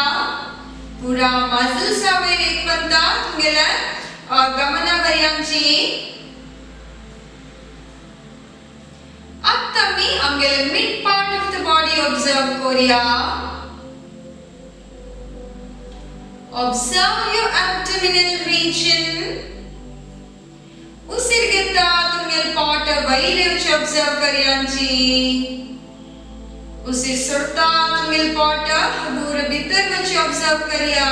पूरा मसल्स वयर एक पंत तुमगेले गमना करयांची आता मी आमगेले mid part of the body observe करूया ऑब्जर्व योर एब्डोमिनल रीजन उसिरगेता तुमगेले पोट वयरेवचे ऑब्जर्व करयांची उसे सोडता तुमगेले पोट दूर भीतर वचे ऑब्जर्व करया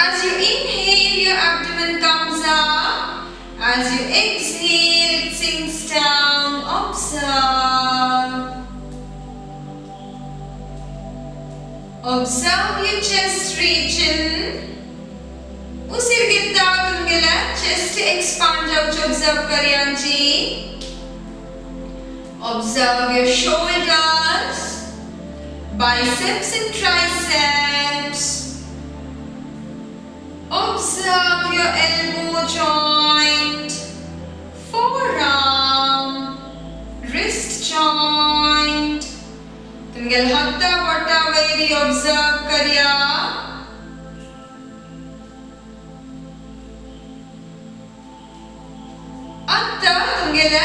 as you inhale your abdomen comes up as you exhale it sinks down observe your chest region उसिरगेता तुमगेले chest expand जावचे observe करयांची observe your shoulders biceps and triceps observe your elbow joint forearm wrist joint तुमगेल हत्ता बोटा vary observe करिया अत्ता तुमगेल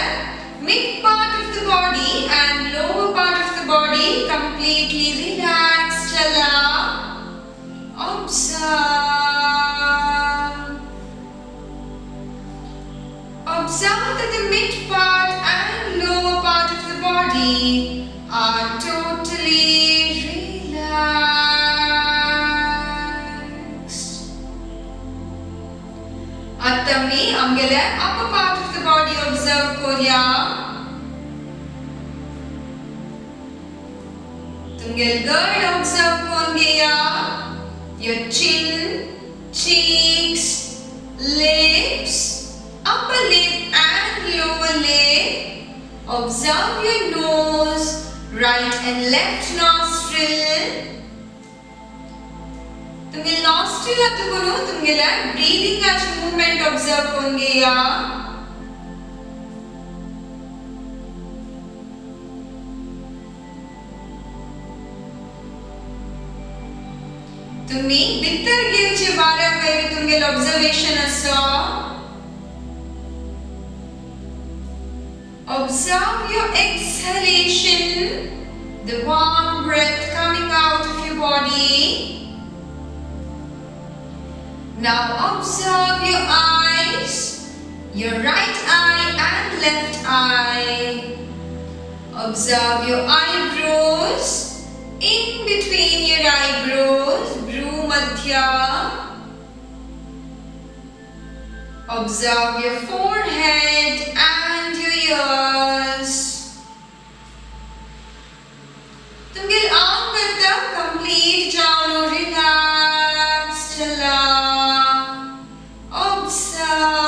mid part of the body and lower part of the body completely relaxed chala observe that the mid part and lower part of the body are totally relaxed. Attami amgele upper part of the body observe koria. Tumgel gird observe kongeya. Your chin, cheeks, lips, upper lip and lower lip. Observe your nose, right and left nostril. तुमगे nostril अतुकुनु तुमगेला breathing as movement observe कोंगेया. तुम्ही बितर घेवचे बारा vary तुमगेल observation असो. Observe your exhalation, the warm breath coming out of your body. Now observe your eyes, your right eye and left eye. Observe your eyebrows, in between your eyebrows, bru madhya. Observe your forehead and your ears. तुमगेल आंगता complete जानो relax चला. Observe.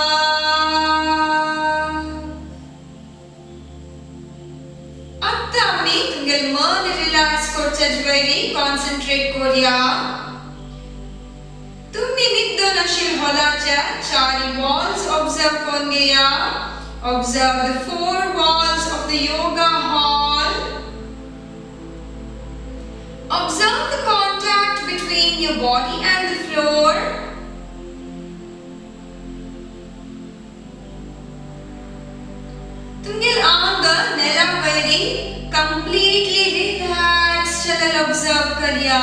अत्ता मी तुमगेल मन relax कोरचज vary concentrate Korea. तुम्ही निद्दो नशील हॉलाच्या चारी walls observe कोंगेया. Observe the four walls of the yoga hall. Observe the contact between your body and the floor. तुमगेल आंग नेला vary completely relaxed चलल observe करिया.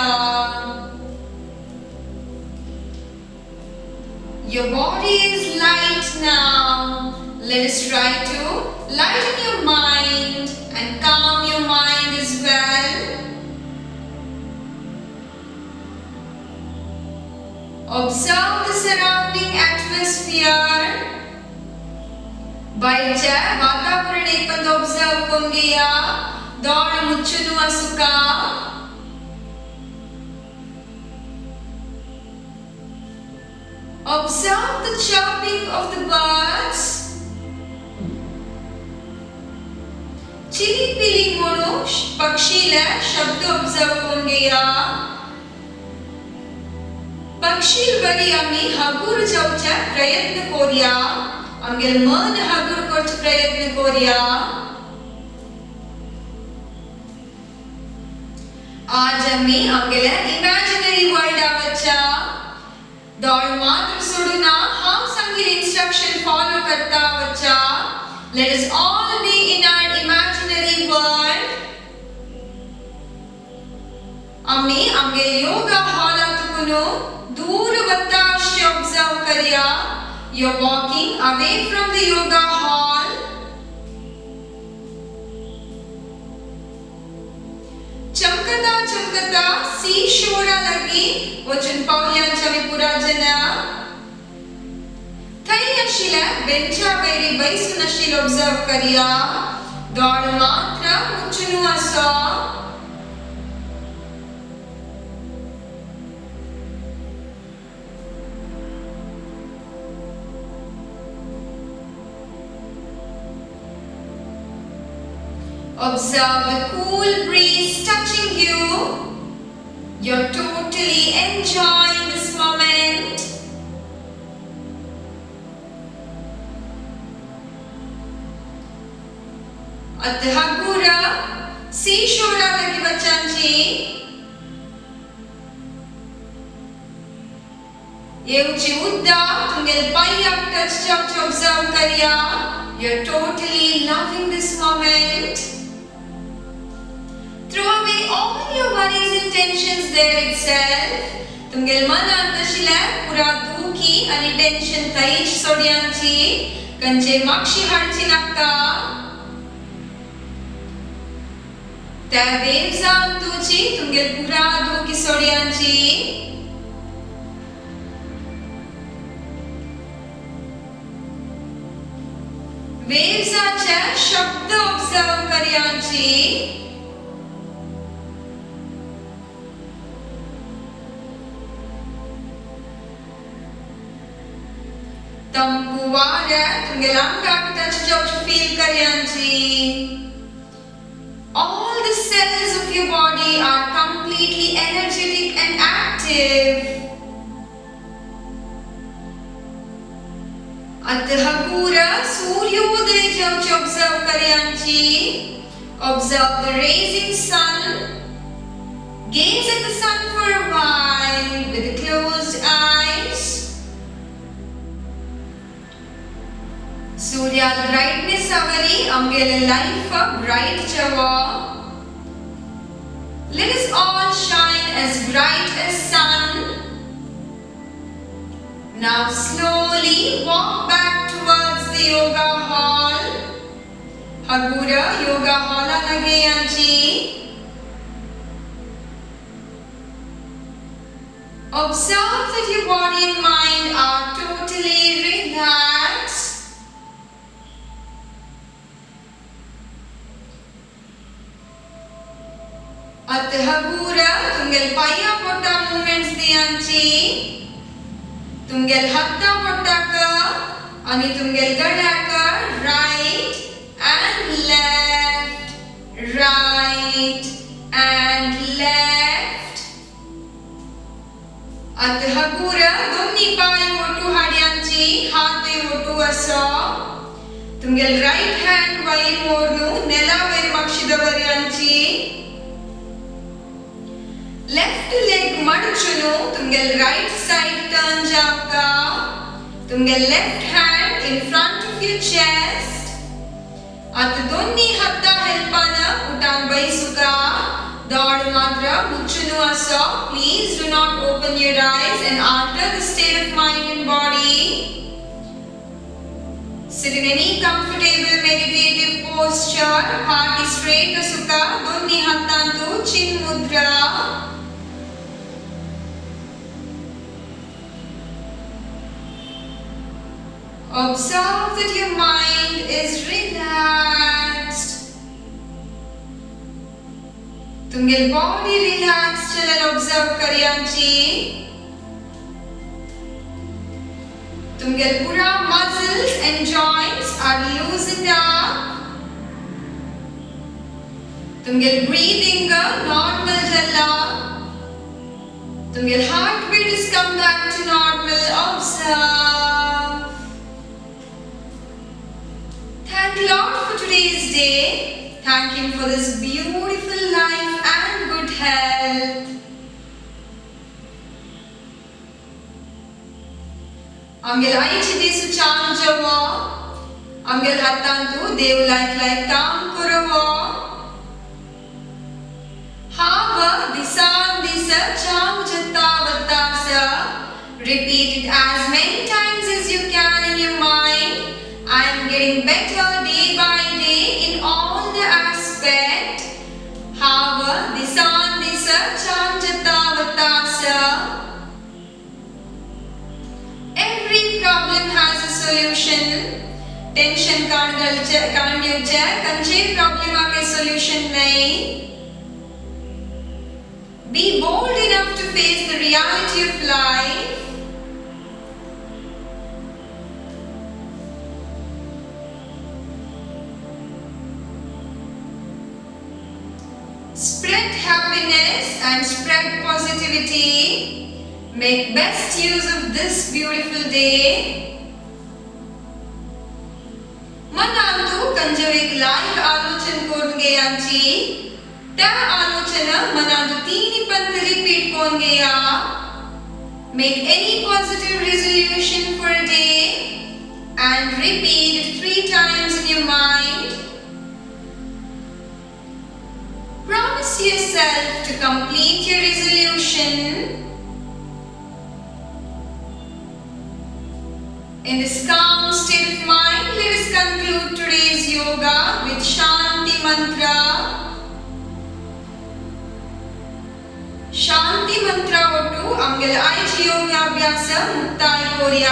Your body is light now. Let us try to lighten your mind and calm your mind as well. Observe the surrounding atmosphere. बाहेरच्या वातावरण एकंद observe कोंगेया. दोळ मुच्चुनु असुका. Observe the chirping of the birds. चिली पिली म्हणू पक्षीला शब्द observe कोंगेया. पक्षीवरी आम्ही हगूर जाऊचा प्रयत्न कोरिया. आमगेल मन हगूर करच प्रयत्न कोरिया. आज आम्ही आमगेला imaginary world आवचा. दोळ मात्र सोडूना हम संगील instruction follow करता आवचा. Let us all be in our imaginary world. आम्ही आमगेल योगा हॉलातुकुनु दूर बताशे observe करिया. You're walking away from the yoga hall. चमकता चमकता seashore लगी वचन पावल्यांच्या विपुराजना. थई नशिला बेंचा वैरी बैसु नशील observe करिया. दोळ मात्र मुच्चुनु असो. Observe the cool breeze touching you. You're totally enjoying this moment. At the Hagura, seashore lagi bachanchi. Yeuchi udda tungel payak touch jump observe kariya. You're totally loving this moment. Throw away all your worries and tensions there itself. Tungel man antashila pura duki ani tension taish sodyanchi. Kanche makshi harchinakka. Ta waves antuchi tungel pura duki sodyanchi. Waves acha shabda observe karyanchi. Tampu wara tungelanga touch job feel karyanchi. All the cells of your body are completely energetic and active. Atahagura Suryodaya job observe karyanchi. Observe the rising sun. Gaze at the sun for a while with closed eyes. Surya brightness avari amgela life bright chava. Let us all shine as bright as sun. Now slowly walk back towards the yoga hall. Hagura yoga hall lagayanchi. Observe that your body and mind are totally relaxed. Atahagura tungel paya potta movements diyanchi. Tungel hatta pottaka ani tungel gadaka right and left, right and left. Atahagura donni payu otu hadyanchi hate otu aso. Tungel right hand vai mornu nela ver makshidavaryanchi. Left leg madchunu tungel right side turn javka. Tungel left hand in front of your chest. At donni hatta helpana utan baisuka. Dod matra muchunu aso. Please do not open your eyes and alter the state of mind and body. Sit in any comfortable meditative posture. Heart is straight asuka. Donni hattantu chin mudra. Observe that your mind is relaxed. Tungel body relaxed chalan observe karyanchi. Tungel pura muscles and joints are loosened up. Tungel breathing normal jalla. Tungel heartbeat is come back to normal. Observe. Thank Lord for today's day. Thank Him for this beautiful life and good health. Amgel aichi desu cham javo. Amgel hattantu dev like tam kuravo. Hava disan disa cham jatta vatasa. Repeat it as many times as you can in your mind. I am getting better day by day in all the aspect. Hava disan disa cham jatta vatasa. Every problem has a solution. Tension can't kanche problem aake solution nahi. Be bold enough to face the reality of life. Spread happiness and spread positivity. Make best use of this beautiful day. Manantu kanjavik like alochan korn gayanchi. त्या आलोचना मनात तिनी Pant repeat कोण गया. Make any positive resolution for a day and repeat it 3 times in your mind. Promise yourself to complete your resolution. In this calm state of mind, let us conclude today's yoga with Shanti Mantra. Shanti Mantra ಒಟ್ಟು ಆಮೇಲೆ 5 ಯೋಗಾಭ್ಯಾಸ ಮುಕ್ತಾಯ Korea.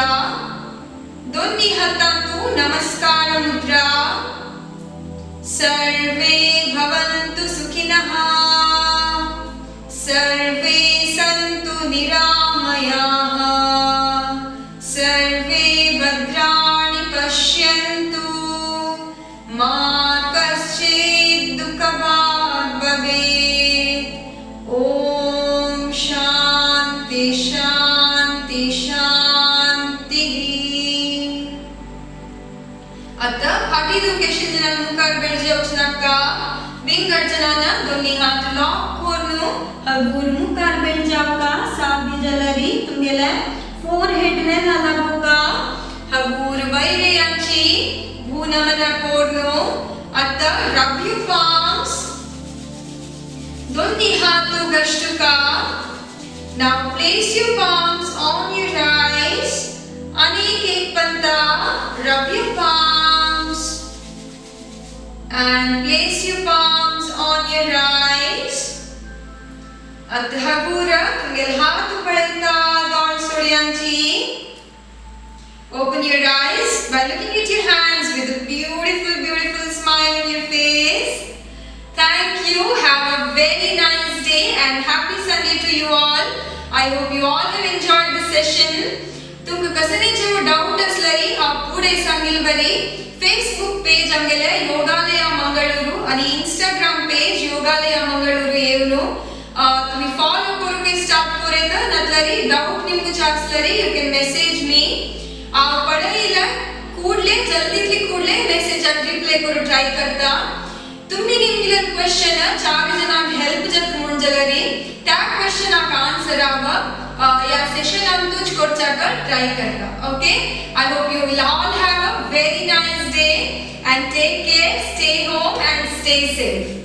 दोन्ही हातांतू नमस्कार मुद्रा. सर्वे भवन्तु सुखिनः. सर्वे सन्तु निरामयाः. सर्वे भद्राणि पश्यन्तु. मा कश्चित् दुःखभाग् भवेत्. ॐ शान्ति शान्ति शान्तिः. आता फाटी लोकेशन जना मुखार बेडजे उचनाका विंग अर्चनाना दोन्ही हात लॉक कोरनु हगूर मुखार बेड जावका साबी जलरी तुमगेले फोरहेड ने नालागोका हगूर वैरे यांची भूनमना कोरनु. आता rub your palms. दोन्ही हात गष्टुका. Now place your palms on your eyes. अनेक एक पंता rub your palms and place your palms on your eyes. Adhagura tungel haatu padenta dol sodiyanchi. Open your eyes by looking at your hands with a beautiful, beautiful smile on your face. Thank you. Have a very nice day and happy Sunday to you all. I hope you all have enjoyed the session. तुमका कसने जो doubt असलरी आप पुढे सांगील बरी. Facebook page आमगेले योगालय मंगळूरू आणि Instagram page Yogalaya Mangaluru येवनु तुम्ही फॉलो करूके स्टार्ट कोरेता नतलरी डाउट निमगु चास्लरी यू कैन मेसेज मी. आ पडईला ಕೂಡಲೇ ಜಲ್ದಿಲಿ ಕೂಡಲೇ ಮೆಸೇಜ್ ಆಗಿ ರಿಪ್ಲೈ ಕೊರು ಟ್ರೈ करता. तुम्ही निमगिल क्वेश्चन 4 जनांक हेल्प जत ಮುಂಜಲರಿ त्या क्वेश्चन का आंसर आवा या सेशन अंतुच कोर्चाका ट्राई करता. Okay, I hope you will all have a very nice day and take care, stay home and stay safe.